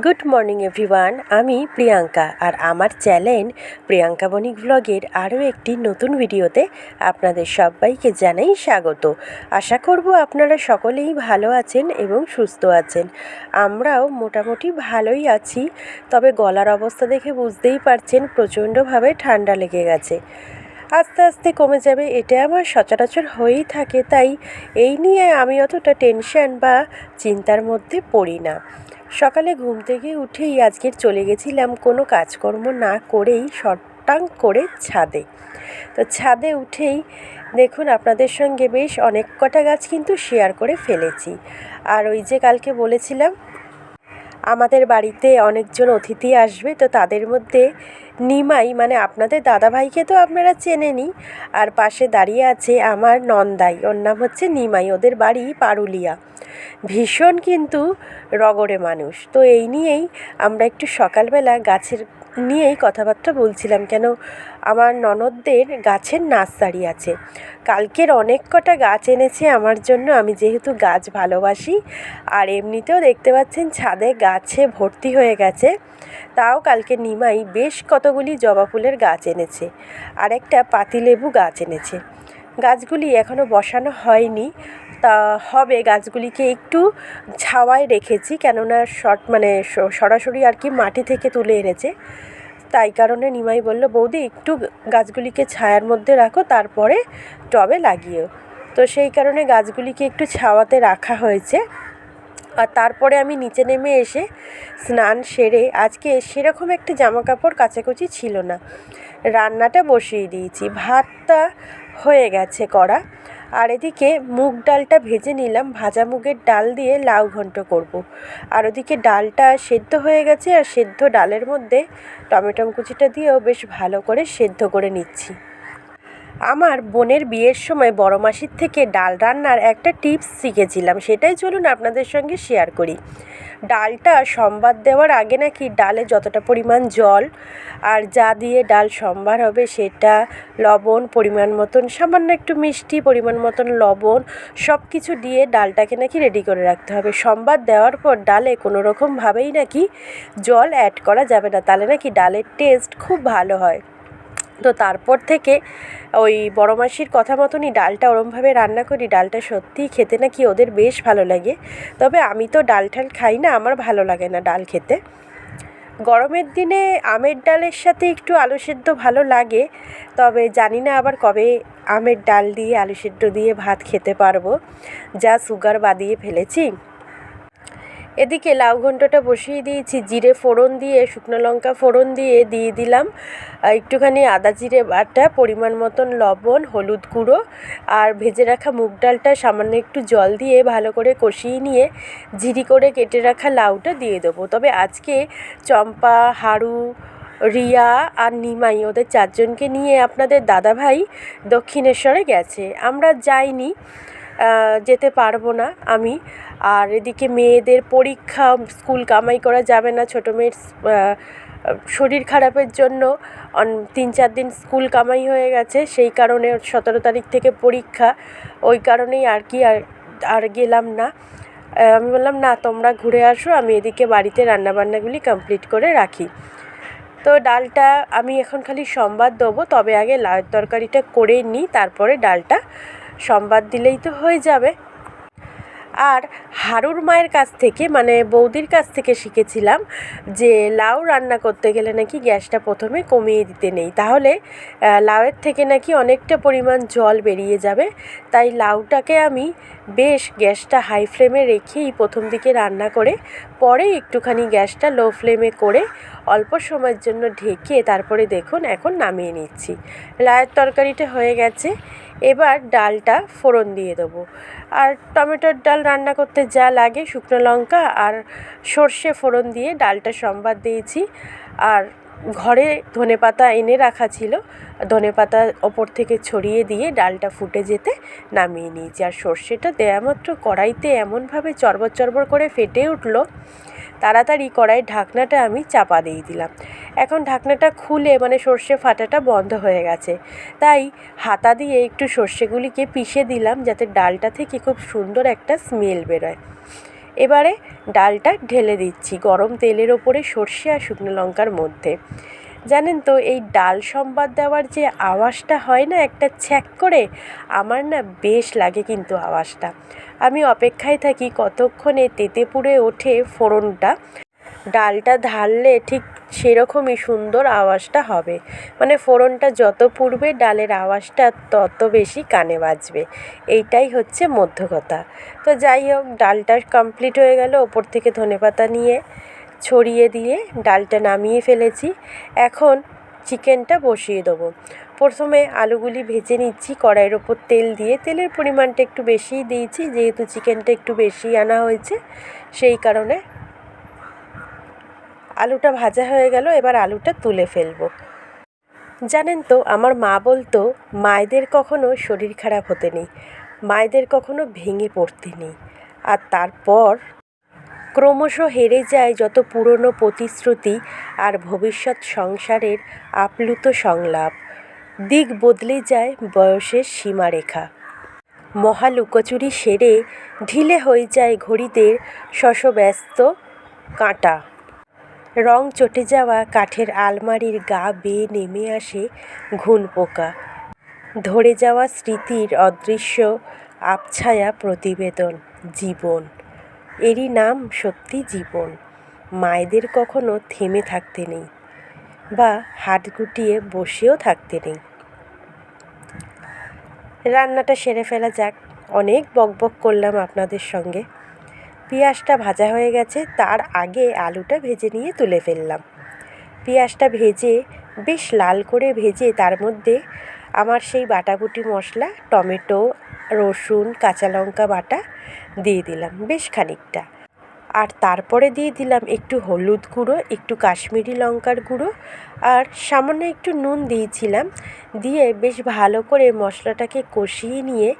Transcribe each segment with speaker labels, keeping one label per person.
Speaker 1: Good morning everyone, আমি প্রিয়াঙ্কা আর আমার channel Priyanka বণিক ব্লগের আরও একটি নতুন ভিডিওতে আপনাদের সবাইকে জানাই স্বাগত। আশা করব আপনারা সকলেই ভালো আছেন এবং সুস্থ আছেন। আমরাও মোটামুটি ভালোই আছি, তবে গলার অবস্থা দেখে বুঝতেই পারছেন প্রচণ্ডভাবে ঠান্ডা লেগে গেছে। আস্তে আস্তে কমে যাবে, এটা আমার সচরাচর হয়েই থাকে, তাই এই নিয়ে আমি অতটা টেনশন বা চিন্তার মধ্যে পড়ি না। সকালে ঘুম থেকে উঠেই আজকের চলে গেছিলাম কোনো কাজকর্ম না করেই শটাং করে ছাদে। তো ছাদে উঠেই দেখুন আপনাদের সঙ্গে বেশ অনেক কটা গাছ কিন্তু শেয়ার করে ফেলেছি। আর ওই যে কালকে বলেছিলাম আমাদের বাড়িতে অনেকজন অতিথি আসবে, তো তাদের মধ্যে নিমাই মানে আপনাদের দাদাভাইকে তো আপনারা চেনেনই, আর পাশে দাঁড়িয়ে আছে আমার নন্দাই, ওর নাম হচ্ছে নিমাই, ওদের বাড়ি পারুলিয়া। ভীষণ কিন্তু রগড়ে মানুষ। তো এই নিয়েই আমরা একটু সকালবেলা গাছের নিয়েই কথাবার্তা বলছিলাম, কেন আমার ননদদের গাছের নার্সারি আছে। কালকের অনেক কটা গাছ এনেছে আমার জন্য, আমি যেহেতু গাছ ভালোবাসি। আর এমনিতেও দেখতে পাচ্ছেন ছাদে গাছে ভর্তি হয়ে গেছে। তাও কালকে নিমাই বেশ কতগুলি জবা ফুলের গাছ এনেছে আর একটা পাতিলেবু গাছ এনেছে। গাছগুলি এখনও বসানো হয়নি, তা হবে। গাছগুলিকে একটু ছাওয়ায় রেখেছি, কেননা সরাসরি আর কি মাটি থেকে তুলে এনেছে। তাই কারণে নিমাই বলল, বৌদি একটু গাছগুলিকে ছায়ার মধ্যে রাখো, তারপরে টবে লাগিও। তো সেই কারণে গাছগুলিকে একটু ছাওয়াতে রাখা হয়েছে। আর তারপরে আমি নিচে নেমে এসে স্নান সেরে, আজকে সেরকম একটা জামা কাপড় কাচাকুচি ছিল না, রান্নাটা বসিয়ে দিয়েছি। ভাতটা হয়ে গেছে করা, আর এদিকে মুগ ডালটা ভেজে নিলাম। ভাজা মুগের ডাল দিয়ে লাউ ঘন্ট করব। আর ওদিকে ডালটা সেদ্ধ হয়ে গেছে, আর সেদ্ধ ডালের মধ্যে টমেটো কুচিটা দিয়েও বেশ ভালো করে সেদ্ধ করে নিচ্ছি। আমার বোনের বিয়ের সময় বড় মাসির থেকে ডাল রান্নার একটা টিপস শিখেছিলাম, সেটাই চলুন আপনাদের সঙ্গে শেয়ার করি। ডালটা সম্বার দেওয়ার আগে নাকি ডালে যতটা পরিমাণ জল আর যা দিয়ে ডাল সম্বার হবে সেটা, লবণ পরিমাণ মতন, সামান্য একটু মিষ্টি পরিমাণ মতন, লবণ সব কিছু দিয়ে ডালটাকে নাকি রেডি করে রাখতে হবে। সম্বার দেওয়ার পর ডালে কোনো রকমভাবেই নাকি জল অ্যাড করা যাবে না, তাহলে নাকি ডালের টেস্ট খুব ভালো হয়। তো তারপর থেকে ওই বড় মাসির কথা মতনই ডালটা ওরমভাবে রান্না করি। ডালটা সত্যিই খেতে নাকি ওদের বেশ ভালো লাগে, তবে আমি তো ডাল ঠাল খাই না, আমার ভালো লাগে না ডাল খেতে। গরমের দিনে আমের ডালের সাথে একটু আলু সেদ্ধ ভালো লাগে, তবে জানি না আবার কবে আমের ডাল দিয়ে আলু সেদ্ধ দিয়ে ভাত খেতে পারবো, যা সুগার বাদিয়ে ফেলেছি। এদিকে লাউ ঘন্টটা বসিয়ে দিয়েছি, জিরে ফোড়ন দিয়ে, শুকনো লঙ্কা ফোড়ন দিয়ে দিলাম একটুখানি আদা জিরে বাটা, পরিমাণ মতন লবণ, হলুদ গুঁড়ো, আর ভেজে রাখা মুগ ডালটা সামান্য একটু জল দিয়ে ভালো করে কষিয়ে নিয়ে ঝিরি করে কেটে রাখা লাউটা দিয়ে দেবো। তবে আজকে চম্পা, হারু, রিয়া আর নিমাই, ওদের চারজনকে নিয়ে আপনাদের দাদাভাই দক্ষিণেশ্বরে গেছে, আমরা যাইনি, যেতে পারবো না আমি। আর এদিকে মেয়েদের পরীক্ষা, স্কুল কামাই করা যাবে না, ছোটো মেয়ের শরীর খারাপের জন্য 3-4 দিন স্কুল কামাই হয়ে গেছে, সেই কারণে 17 তারিখ থেকে পরীক্ষা, ওই কারণেই আর কি আর গেলাম না। আমি বললাম না, তোমরা ঘুরে আসো, আমি এদিকে বাড়িতে রান্নাবান্নাগুলি কমপ্লিট করে রাখি। তো ডালটা আমি এখন খালি সম্বাদ দেবো, তবে আগে লাউয়ের তরকারিটা করে নিই, তারপরে ডালটা সম্বাদ দিলেই তো হয়ে যাবে। আর হারুর মায়ের কাছ থেকে মানে বৌদির কাছ থেকে শিখেছিলাম যে লাউ রান্না করতে গেলে নাকি গ্যাসটা প্রথমে কমিয়ে দিতে নেই, তাহলে লাউয়ের থেকে নাকি অনেকটা পরিমাণ জল বেরিয়ে যাবে। তাই লাউটাকে আমি বেশ গ্যাসটা হাই ফ্লেমে রেখেই প্রথম দিকে রান্না করে, পরে একটুখানি গ্যাসটা লো ফ্লেমে করে অল্প সময়ের জন্য ঢেকে তারপরে দেখুন এখন নামিয়ে নিচ্ছি। লাউয়ের তরকারিটা হয়ে গেছে, এবার ডালটা ফোড়ন দিয়ে দেবো। আর টমেটোর ডাল রান্না করতে যা লাগে, শুকনো লঙ্কা আর সর্ষে ফোড়ন দিয়ে ডালটা সম্বাদ দিয়েছি। আর ঘরে ধনেপাতা এনে রাখা ছিল, ধনেপাতা ওপর থেকে ছড়িয়ে দিয়ে ডালটা ফুটে যেতে নামিয়ে নিয়েছি। আর সর্ষেটা দেওয়া মাত্র কড়াইতে এমনভাবে চরবর চরবর করে ফেটে উঠলো, তাড়াতাড়ি কড়াইয়ের ঢাকনাটা আমি চাপা দিয়ে দিলাম। এখন ঢাকনাটা খুলে মানে সর্ষে ফাটাটা বন্ধ হয়ে গেছে, তাই হাতা দিয়ে একটু সর্ষেগুলিকে পিষে দিলাম, যাতে ডালটা থেকে খুব সুন্দর একটা স্মেল বেরোয়। এবারে ডালটা ঢেলে দিচ্ছি গরম তেলের ওপরে সর্ষে আর শুকনো লঙ্কার মধ্যে। জানেন তো এই ডাল সম্বাদ দেওয়ার যে আওয়াজটা হয় না একটা ছ্যাক করে, আমার না বেশ লাগে কিন্তু আওয়াজটা। আমি অপেক্ষায় থাকি কতক্ষণে তেতে পুড়ে ওঠে ফোড়নটা। ডালটা ঢাললে ঠিক সেরকমই সুন্দর আওয়াজটা হবে, মানে ফোড়নটা যত পুড়বে ডালের আওয়াজটা তত বেশি কানে বাজবে। এইটাই হচ্ছে মধ্য কথা। তো যাই হোক, ডালটা কমপ্লিট হয়ে গেল। ওপর থেকে ধনেপাতা নিয়ে ছড়িয়ে দিয়ে ডালটা নামিয়ে ফেলেছি। এখন চিকেনটা বসিয়ে দেবো। প্রথমে আলুগুলি ভেজে নিচ্ছি কড়াইয়ের ওপর তেল দিয়ে। তেলের পরিমাণটা একটু বেশিই দিয়েছি, যেহেতু চিকেনটা একটু বেশি আনা হয়েছে সেই কারণে। আলুটা ভাজা হয়ে গেল, এবার আলুটা তুলে ফেলবো। জানেন তো আমার মা বলতো মায়েদের কখনো শরীর খারাপ হতে নেই, মায়েদের কখনো ভেঙে পড়তে নেই। আর তারপর ক্রমশ হেরে যায় যত পুরনো প্রতিশ্রুতি আর ভবিষ্যৎ সংসারের আপ্লুত সংলাপ। দিক বদলে যায় বয়সের সীমারেখা। মহা লুকোচুরি সেরে ঢিলে হয়ে যায় ঘড়িদের শশব্যস্ত কাঁটা। রং চটে যাওয়া কাঠের আলমারির গা বেয়ে নেমে আসে ঘুণ পোকা। ধরে যাওয়া স্মৃতির অদৃশ্য আবছায়া প্রতিবেদন। জীবন, এরই নাম সত্যি জীবন। মায়েদের কখনো থেমে থাকতে নেই, বা হাত গুটিয়ে বসেও থাকতে নেই। রান্নাটা সেরে ফেলা যাক। অনেক বকবক করলাম আপনাদের সঙ্গে। পেঁয়াজটা ভাজা হয়ে গেছে, তার আগে আলুটা ভেজে নিয়ে তুলে ফেললাম। পেঁয়াজটা ভেজে বেশ লাল করে ভেজে তার মধ্যে আমার সেই বাটাবুটি মশলা, টমেটো, রসুন, কাঁচা লঙ্কা বাটা দিয়ে দিলাম বেশ খানিকটা। আর তারপরে দিয়ে দিলাম একটু হলুদ গুঁড়ো, একটু কাশ্মীরি লঙ্কার গুঁড়ো আর সামান্য একটু নুন দিয়েছিলাম। দিয়ে বেশ ভালো করে মশলাটাকে কষিয়ে নিয়ে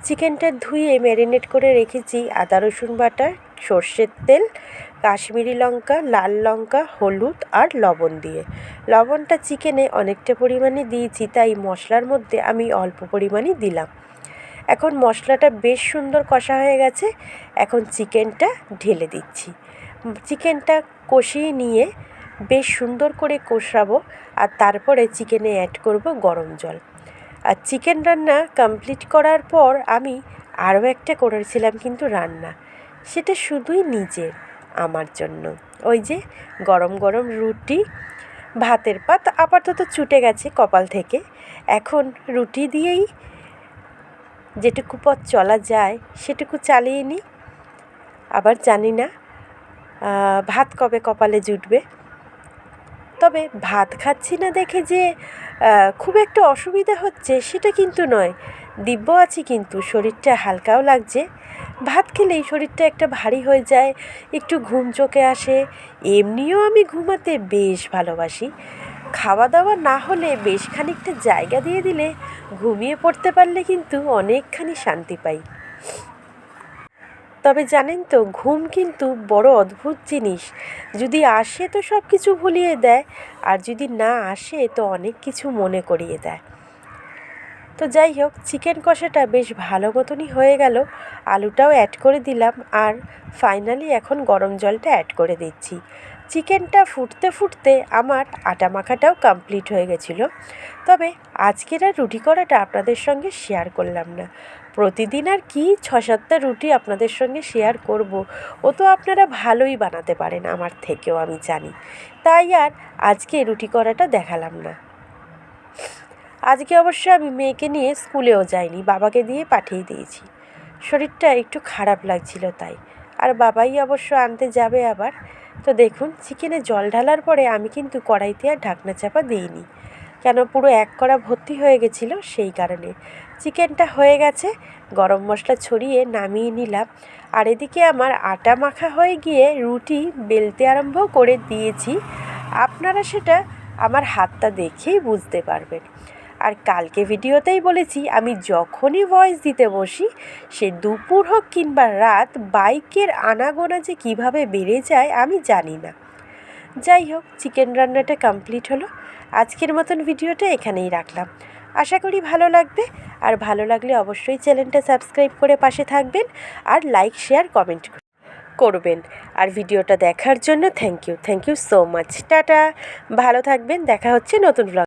Speaker 1: চিকেনটা ধুয়ে ম্যারিনেট করে রেখেছি আদা রসুন বাটা, সর্ষের তেল, কাশ্মীরি লঙ্কা, লাল লঙ্কা, হলুদ আর লবণ দিয়ে। লবণটা চিকেনে অনেকটা পরিমাণে দিয়েছি, তাই মশলার মধ্যে আমি অল্প পরিমাণই দিলাম। এখন মশলাটা বেশ সুন্দর কষা হয়ে গেছে। এখন চিকেনটা ঢেলে দিচ্ছি। চিকেনটা কষিয়ে নিয়ে বেশ সুন্দর করে কষাবো, আর তারপরে চিকেনে অ্যাড করব গরম জল। আর চিকেন রান্না কমপ্লিট করার পর আমি আরও একটা করেছিলাম কিন্তু রান্না, সেটা শুধুই নিজের, আমার জন্য। ওই যে গরম গরম রুটি, ভাতের পাত আপাতত চুটে গেছে কপাল থেকে। এখন রুটি দিয়েই যেটুকু পথ চলা যায় সেটুকু চালিয়ে নিই। আবার জানি না ভাত কবে কপালে জুটবে। তবে ভাত খাচ্ছি না দেখে যে খুব একটা অসুবিধা হচ্ছে সেটা কিন্তু নয়। দিব্য আছি, কিন্তু শরীরটা হালকাও লাগছে। ভাত খেলেই শরীরটা একটা ভারী হয়ে যায়, একটু ঘুম চোখে আসে। এমনিও আমি ঘুমাতে বেশ ভালোবাসি। খাওয়া দাওয়া না হলে বেশ খানিকটা জায়গা দিয়ে দিলে ঘুমিয়ে পড়তে পারলে কিন্তু অনেকখানি শান্তি পাই। তবে জানেন তো ঘুম কিন্তু বড় অদ্ভুত জিনিস। যদি আসে তো সব কিছু ভুলিয়ে দেয়, আর যদি না আসে তো অনেক কিছু মনে করিয়ে দেয়। তো যাই হোক, চিকেন কষাটা বেশ ভালো মতনই হয়ে গেল। আলুটাও অ্যাড করে দিলাম, আর ফাইনালি এখন গরম জলটা অ্যাড করে দিচ্ছি। চিকেনটা ফুটতে ফুটতে আমার আটা মাখাটাও কমপ্লিট হয়ে গেছিলো। তবে আজকের আর রুটি করাটা আপনাদের সঙ্গে শেয়ার করলাম না। প্রতিদিন আর কি 6-7টা রুটি আপনাদের সঙ্গে শেয়ার করব, ও তো আপনারা ভালোই বানাতে পারেন আমার থেকেও, আমি জানি। তাই আর আজকে রুটি করাটা দেখালাম না। আজকে অবশ্য আমি মেয়েকে নিয়ে স্কুলেও যাইনি, বাবাকে দিয়ে পাঠিয়ে দিয়েছি। শরীরটা একটু খারাপ লাগছিল তাই। আর বাবাই অবশ্য আনতে যাবে আবার। তো দেখুন, চিকেনে জল ঢালার পরে আমি কিন্তু কড়াইতে আর ঢাকনা চাপা দিইনি, কেন পুরো এক কড়া ভর্তি হয়ে গেছিলো সেই কারণে। চিকেনটা হয়ে গেছে, গরম মশলা ছড়িয়ে নামিয়ে নিলাম। আর এদিকে আমার আটা মাখা হয়ে গিয়ে রুটি বেলতে আরম্ভ করে দিয়েছি। আপনারা সেটা আমার হাতটা দেখেই বুঝতে পারবেন। আর কালকে ভিডিওতেই বলেছি আমি যখনই ভয়েস দিতে বসি, সে দুপুর হোক কিংবা রাত, বাইকের আনাগোনা যে কীভাবে বেড়ে যায় আমি জানি না। যাই হোক, চিকেন রান্নাটা কমপ্লিট হলো। আজকের মতন ভিডিওটা এখানেই রাখলাম। আশা করি ভালো লাগবে, আর ভালো লাগলে অবশ্যই চ্যানেলটা সাবস্ক্রাইব করে পাশে থাকবেন, আর লাইক শেয়ার কমেন্ট করবেন। আর ভিডিওটা দেখার জন্য thank you so much. Tata, ভালো থাকবেন, দেখা হচ্ছে নতুন ব্লগ।